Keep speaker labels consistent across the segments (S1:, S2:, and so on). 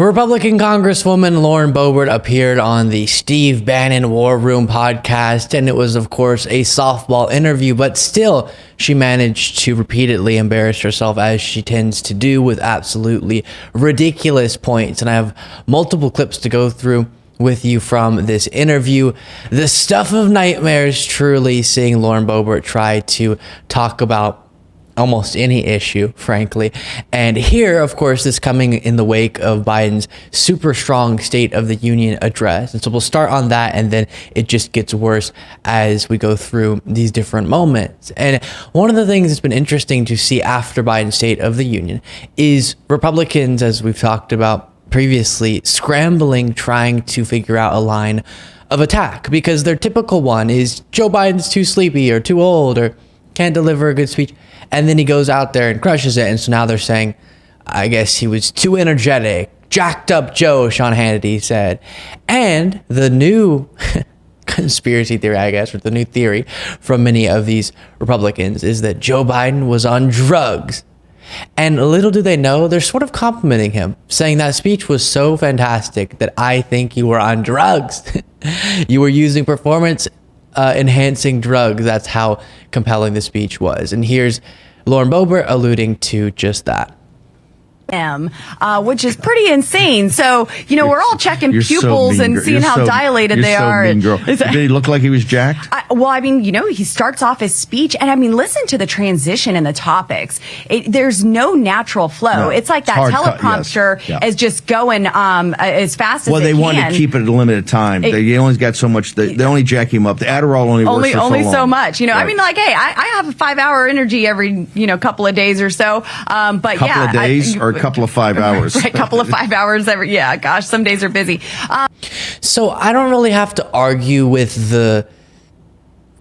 S1: Republican Congresswoman Lauren Boebert appeared on the Steve Bannon War Room podcast, and it was, of course, a softball interview, but still, she managed to repeatedly embarrass herself, as she tends to do, with absolutely ridiculous points. And I have multiple clips to go through with you from this interview. The stuff of nightmares, truly, seeing Lauren Boebert try to talk about almost any issue, frankly. And here, of course, this coming in the wake of Biden's super strong State of the Union address. And so we'll start on that, and then it just gets worse as we go through these different moments. And one of the things that's been interesting to see after Biden's State of the Union is Republicans, as we've talked about previously, scrambling, trying to figure out a line of attack, because their typical one is Joe Biden's too sleepy or too old or can't deliver a good speech. And then he goes out there and crushes it. And so now they're saying, I guess he was too energetic, jacked up Joe, Sean Hannity said. And the new conspiracy theory, I guess, or the new theory from many of these Republicans is that Joe Biden was on drugs. And little do they know, they're sort of complimenting him, saying that speech was so fantastic that I think you were on drugs. You were using performance enhancing drugs. That's how compelling the speech was. And here's Lauren Boebert alluding to just that.
S2: Which is pretty insane. So, we're all checking pupils and seeing how dilated they are.
S3: Mean girl. Did he look like he was jacked?
S2: He starts off his speech, and listen to the transition and the topics. There's no natural flow. No, it's like that teleprompter is just going as fast as it can.
S3: Well, they wanted to keep it at a limited time. They only got so much. They only jack him up. The Adderall only works for
S2: only
S3: so
S2: so
S3: long.
S2: much. Hey, I have a 5-hour energy every couple of days or so. But
S3: couple of days or a couple of 5 hours.
S2: Right, a couple of 5 hours every. Yeah, gosh, some days are busy.
S1: So I don't really have to argue with the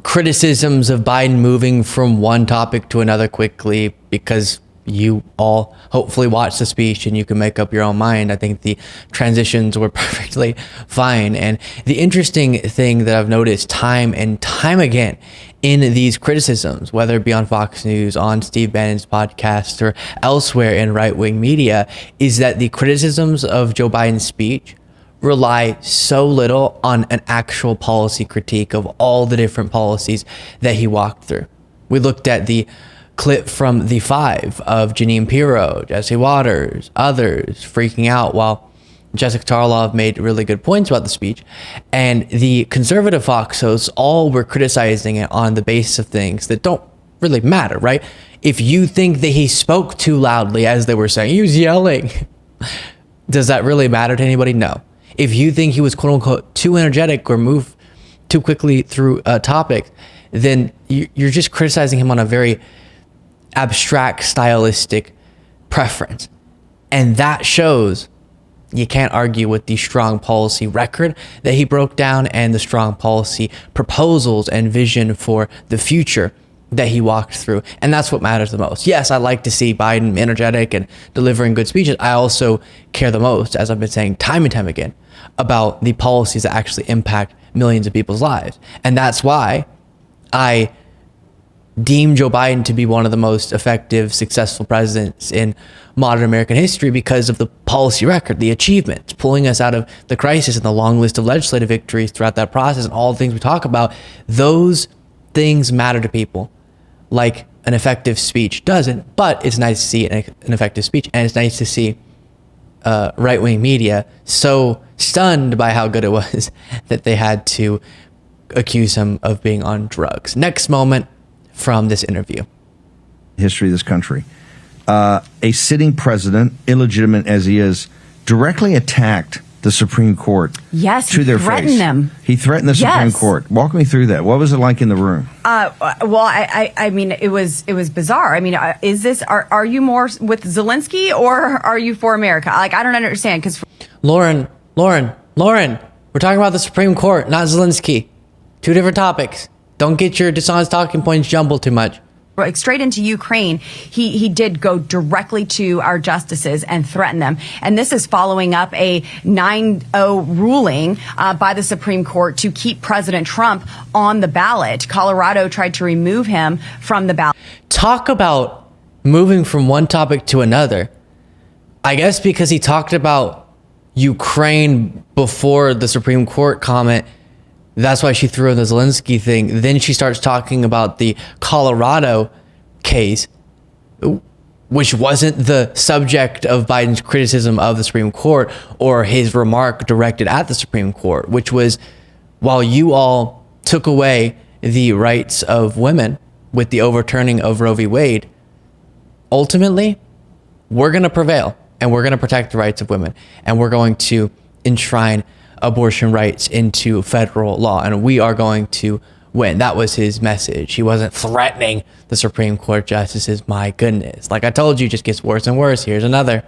S1: criticisms of Biden moving from one topic to another quickly, because you all hopefully watched the speech and you can make up your own mind. I think the transitions were perfectly fine. And the interesting thing that I've noticed time and time again in these criticisms, whether it be on Fox News, on Steve Bannon's podcast, or elsewhere in right-wing media, is that the criticisms of Joe Biden's speech rely so little on an actual policy critique of all the different policies that he walked through. We looked at the clip from the Five of Jeanine Pirro, Jesse Waters, others freaking out, while Jessica Tarlov made really good points about the speech. And the conservative Fox hosts all were criticizing it on the basis of things that don't really matter, right? If you think that he spoke too loudly, as they were saying, he was yelling, does that really matter to anybody? No. If you think he was quote unquote too energetic or moved too quickly through a topic, then you're just criticizing him on a very abstract stylistic preference. And that shows you can't argue with the strong policy record that he broke down and the strong policy proposals and vision for the future that he walked through. And that's what matters the most. Yes, I like to see Biden energetic and delivering good speeches. I also care the most, as I've been saying time and time again, about the policies that actually impact millions of people's lives. And that's why I deem Joe Biden to be one of the most effective, successful presidents in modern American history, because of the policy record, the achievements, pulling us out of the crisis, and the long list of legislative victories throughout that process, and all the things we talk about. Those things matter to people like an effective speech doesn't, but it's nice to see an effective speech, and it's nice to see right-wing media so stunned by how good it was that they had to accuse him of being on drugs. Next moment from this interview.
S3: History of this country. A sitting president, illegitimate as he is, directly attacked the Supreme Court.
S2: Yes,
S3: to their face.
S2: He threatened them.
S3: He threatened the Supreme Court. Walk me through that. What was it like in the room?
S2: It was bizarre. Are you more with Zelensky or are you for America? I don't understand. Because
S1: Lauren, we're talking about the Supreme Court, not Zelensky. Two different topics. Don't get your dishonest talking points jumbled too much.
S2: Straight into Ukraine, he did go directly to our justices and threaten them. And this is following up a 9-0 ruling by the Supreme Court to keep President Trump on the ballot. Colorado tried to remove him from the ballot.
S1: Talk about moving from one topic to another. I guess because he talked about Ukraine before the Supreme Court comment. That's why she threw in the Zelensky thing. Then she starts talking about the Colorado case, which wasn't the subject of Biden's criticism of the Supreme Court or his remark directed at the Supreme Court, which was, while you all took away the rights of women with the overturning of Roe v. Wade, ultimately, we're going to prevail and we're going to protect the rights of women and we're going to enshrine abortion rights into federal law and we are going to win. That was his message. He wasn't threatening the Supreme Court justices. My goodness. Like I told you, it just gets worse and worse. Here's another.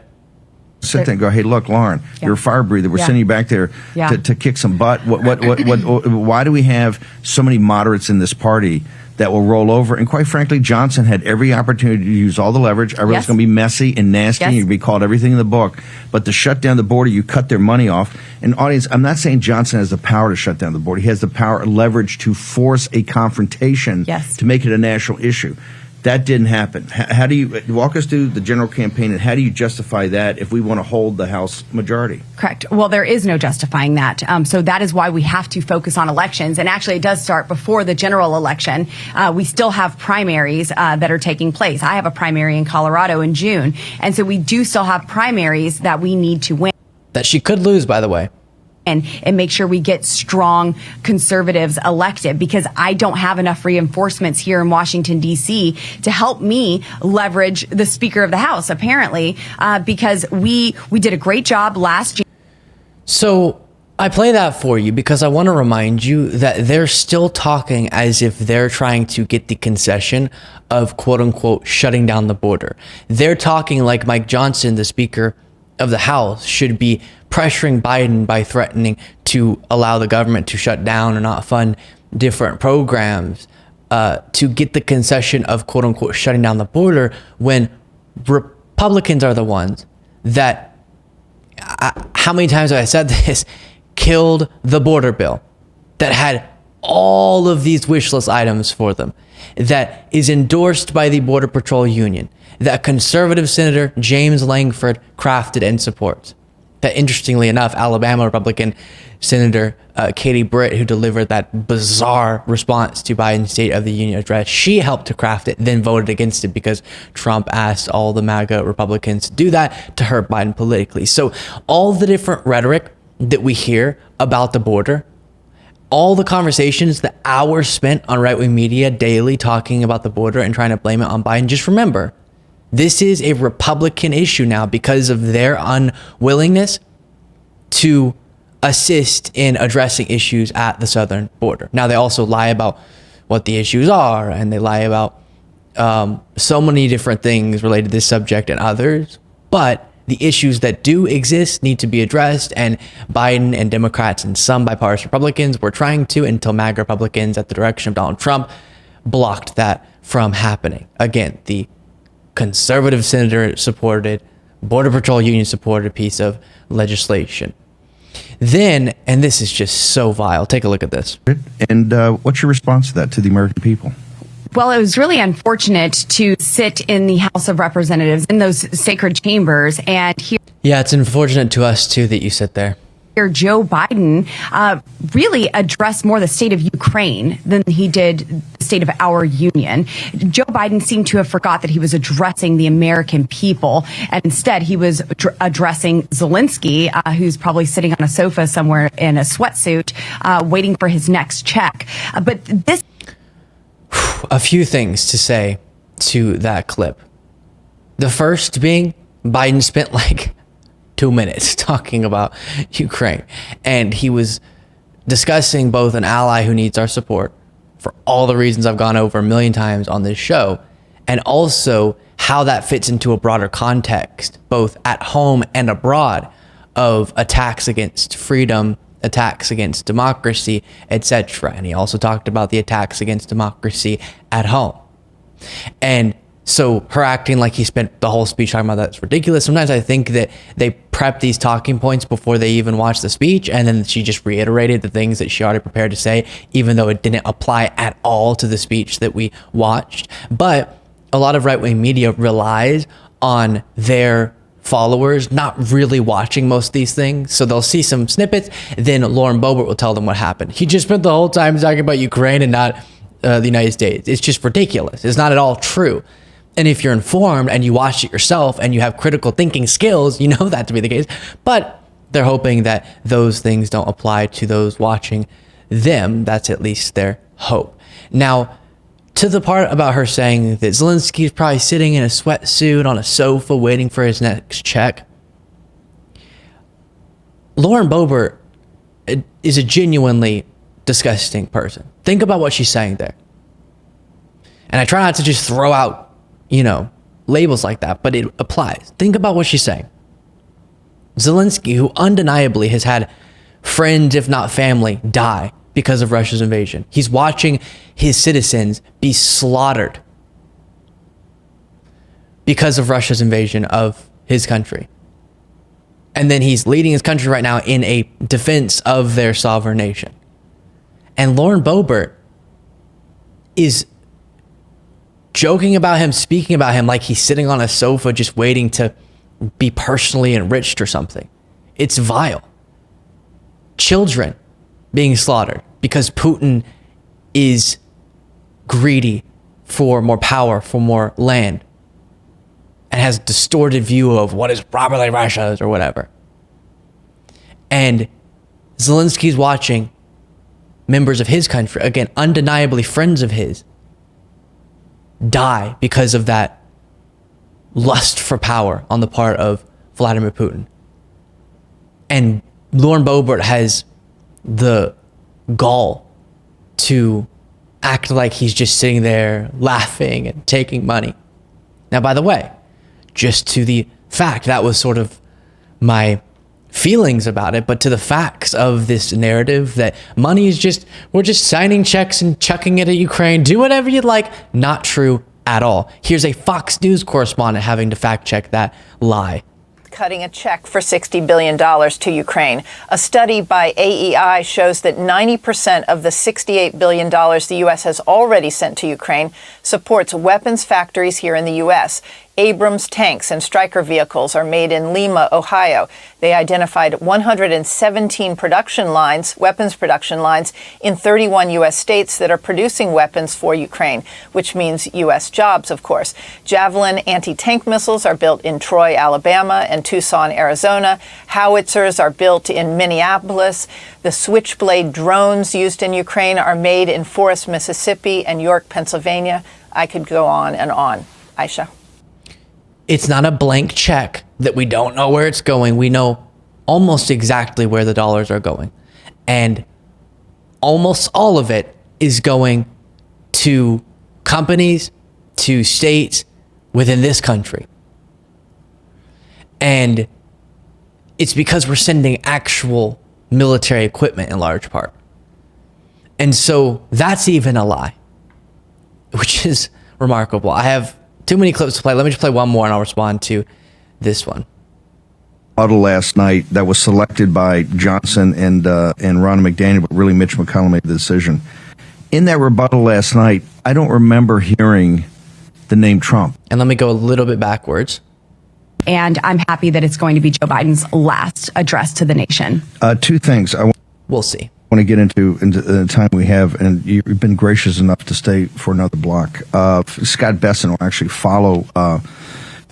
S3: Sit there and go, hey, look, Lauren, you're a fire breather. We're sending you back there to kick some butt. Why do we have so many moderates in this party that will roll over? And quite frankly, Johnson had every opportunity to use all the leverage. I realize it's going to be messy and nasty. And you'll be called everything in the book. But to shut down the border, you cut their money off. And audience, I'm not saying Johnson has the power to shut down the border. He has the power and leverage to force a confrontation to make it a national issue. That didn't happen. How do you walk us through the general campaign and how do you justify that if we want to hold the House majority?
S2: Correct. Well, there is no justifying that. So that is why we have to focus on elections. And actually, it does start before the general election. We still have primaries that are taking place. I have a primary in Colorado in June. And so we do still have primaries that we need to win.
S1: That she could lose, by the way.
S2: And make sure we get strong conservatives elected, because I don't have enough reinforcements here in Washington, D.C. to help me leverage the Speaker of the House, apparently, because we did a great job last year.
S1: So I play that for you because I want to remind you that they're still talking as if they're trying to get the concession of, quote unquote, shutting down the border. They're talking like Mike Johnson, the Speaker of the House, should be pressuring Biden by threatening to allow the government to shut down or not fund different programs to get the concession of, quote unquote, shutting down the border, when Republicans are the ones that, how many times have I said this, killed the border bill that had all of these wish list items for them, that is endorsed by the Border Patrol Union, that conservative Senator James Langford crafted and supports. That, interestingly enough, Alabama Republican Senator Katie Britt, who delivered that bizarre response to Biden's State of the Union address, she helped to craft it, then voted against it because Trump asked all the MAGA Republicans to do that to hurt Biden politically. So all the different rhetoric that we hear about the border, all the conversations, the hours spent on right-wing media daily talking about the border and trying to blame it on Biden, just remember, this is a Republican issue now because of their unwillingness to assist in addressing issues at the southern border. Now, they also lie about what the issues are, and they lie about so many different things related to this subject and others, but the issues that do exist need to be addressed, and Biden and Democrats and some bipartisan Republicans were trying to, until MAGA Republicans at the direction of Donald Trump blocked that from happening. Again, the conservative senator supported, Border Patrol Union supported piece of legislation. Then, and this is just so vile, take a look at this.
S3: And what's your response to that, to the American people?
S2: Well, it was really unfortunate to sit in the House of Representatives in those sacred chambers and hear.
S1: Yeah, it's unfortunate to us too that you sit there.
S2: Joe Biden really addressed more the state of Ukraine than he did the state of our union. Joe Biden seemed to have forgot that he was addressing the American people, and instead he was addressing Zelensky, who's probably sitting on a sofa somewhere in a sweatsuit, waiting for his next check. But this.
S1: A few things to say to that clip. The first being, Biden spent like 2 minutes talking about Ukraine, and he was discussing both an ally who needs our support for all the reasons I've gone over a million times on this show, and also how that fits into a broader context, both at home and abroad, of attacks against freedom, attacks against democracy, etc. And he also talked about the attacks against democracy at home. And so her acting like he spent the whole speech talking about that's ridiculous. Sometimes I think that they prep these talking points before they even watch the speech, and then she just reiterated the things that she already prepared to say, even though it didn't apply at all to the speech that we watched. But a lot of right-wing media relies on their followers not really watching most of these things. So they'll see some snippets. Then Lauren Boebert will tell them what happened. He just spent the whole time talking about Ukraine and not the United States. It's just ridiculous. It's not at all true. And if you're informed and you watch it yourself and you have critical thinking skills, you know that to be the case. But they're hoping that those things don't apply to those watching them. That's at least their hope. Now, to the part about her saying that Zelensky's probably sitting in a sweatsuit on a sofa waiting for his next check. Lauren Boebert is a genuinely disgusting person. Think about what she's saying there. And I try not to just throw out, labels like that, but it applies. Think about what she's saying. Zelensky, who undeniably has had friends, if not family, die because of Russia's invasion. He's watching his citizens be slaughtered because of Russia's invasion of his country. And then he's leading his country right now in a defense of their sovereign nation. And Lauren Boebert is joking about him, speaking about him like he's sitting on a sofa just waiting to be personally enriched or something. It's vile. Children being slaughtered because Putin is greedy for more power, for more land, and has a distorted view of what is properly Russia's or whatever. And Zelensky's watching members of his country, again, undeniably friends of his, die because of that lust for power on the part of Vladimir Putin. And Lauren Boebert has the gall to act like he's just sitting there laughing and taking money. Now, by the way, just to the fact, that was sort of my feelings about it, but to the facts of this narrative that money is just, we're just signing checks and chucking it at Ukraine, do whatever you'd like, not true at all. Here's a Fox News correspondent having to fact check that lie.
S4: Cutting a check for $60 billion to Ukraine. A study by AEI shows that 90% of the $68 billion the U.S. has already sent to Ukraine supports weapons factories here in the U.S. Abrams tanks and Stryker vehicles are made in Lima, Ohio. They identified 117 production lines, weapons production lines, in 31 U.S. states that are producing weapons for Ukraine, which means U.S. jobs, of course. Javelin anti-tank missiles are built in Troy, Alabama, and Tucson, Arizona. Howitzers are built in Minneapolis. The Switchblade drones used in Ukraine are made in Forest, Mississippi, and York, Pennsylvania. I could go on and on. Aisha.
S1: It's not a blank check that we don't know where it's going. We know almost exactly where the dollars are going. And almost all of it is going to companies, to states within this country. And it's because we're sending actual military equipment in large part. And so that's even a lie, which is remarkable. I have too many clips to play. Let me just play one more and I'll respond to this one.
S3: Huddle last night that was selected by Johnson and Ron McDaniel, but really Mitch McConnell made the decision. In that rebuttal last night, I don't remember hearing the name Trump.
S1: And let me go a little bit backwards.
S2: And I'm happy that it's going to be Joe Biden's last address to the nation.
S3: Two things.
S1: We'll see.
S3: Want to get into the time we have, and you've been gracious enough to stay for another block. Scott Besson will actually follow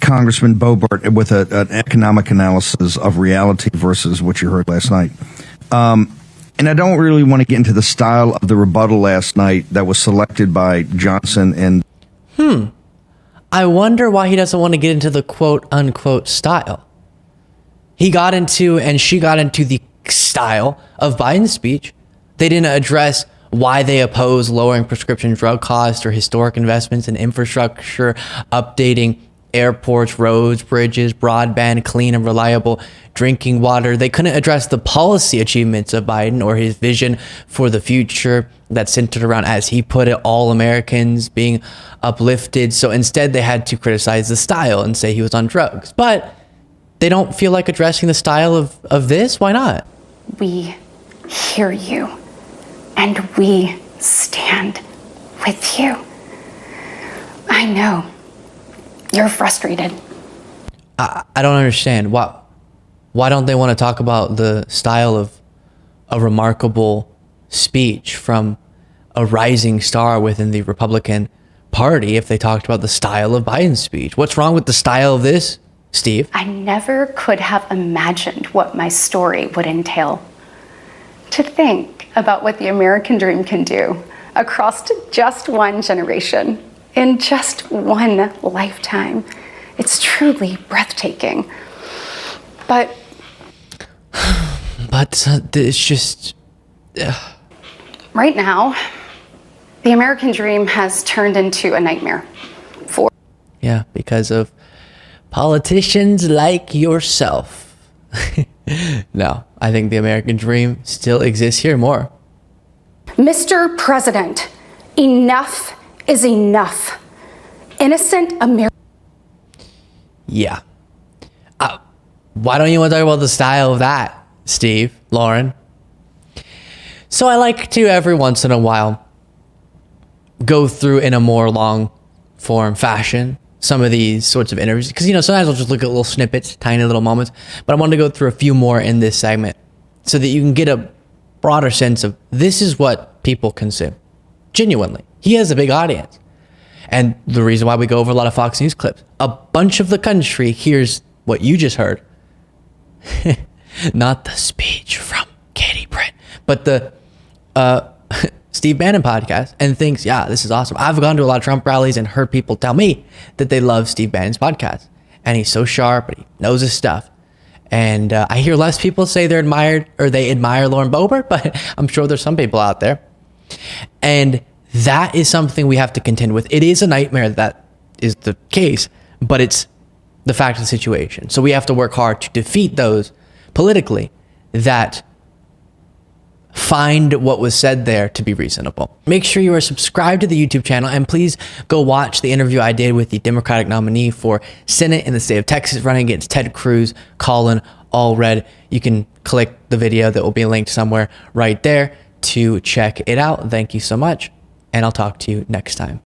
S3: Congressman Boebert with an economic analysis of reality versus what you heard last night. And I don't really want to get into the style of the rebuttal last night that was selected by Johnson and...
S1: I wonder why he doesn't want to get into the quote unquote style. He got into, and she got into the style of Biden's speech. They didn't address why they oppose lowering prescription drug costs or historic investments in infrastructure, updating airports, roads, bridges, broadband, clean and reliable drinking water. They couldn't address the policy achievements of Biden or his vision for the future that's centered around, as he put it, all Americans being uplifted. So instead they had to criticize the style and say he was on drugs. But they don't feel like addressing the style of this. Why not?
S5: We hear you and we stand with you. I know you're frustrated.
S1: I don't understand. Why don't they want to talk about the style of a remarkable speech from a rising star within the Republican Party if they talked about the style of Biden's speech? What's wrong with the style of this, Steve?
S5: I never could have imagined what my story would entail. To think about what the American dream can do across just one generation, in just one lifetime. It's truly breathtaking. But
S1: it's just...
S5: right now, the American dream has turned into a nightmare.
S1: Yeah, because of politicians like yourself. No, I think the American dream still exists here more.
S5: Mr. President, enough is enough. Innocent Americans.
S1: Yeah. Why don't you want to talk about the style of that, Steve, Lauren? So I like to, every once in a while, go through in a more long form fashion some of these sorts of interviews. Because, sometimes I'll just look at little snippets, tiny little moments. But I wanted to go through a few more in this segment so that you can get a broader sense of this is what people consume. Genuinely. He has a big audience. And the reason why we go over a lot of Fox News clips, a bunch of the country hears what you just heard. Not the speech from Katie Britt, but the Steve Bannon podcast, and thinks, yeah, this is awesome. I've gone to a lot of Trump rallies and heard people tell me that they love Steve Bannon's podcast. And he's so sharp and he knows his stuff. And I hear less people say they admire Lauren Boebert, but I'm sure there's some people out there. And that is something we have to contend with. It is a nightmare that is the case, but it's the fact of the situation. So we have to work hard to defeat those politically that find what was said there to be reasonable. Make sure you are subscribed to the YouTube channel, and please go watch the interview I did with the Democratic nominee for Senate in the state of Texas running against Ted Cruz, Colin Allred. You can click the video that will be linked somewhere right there to check it out. Thank you so much, and I'll talk to you next time.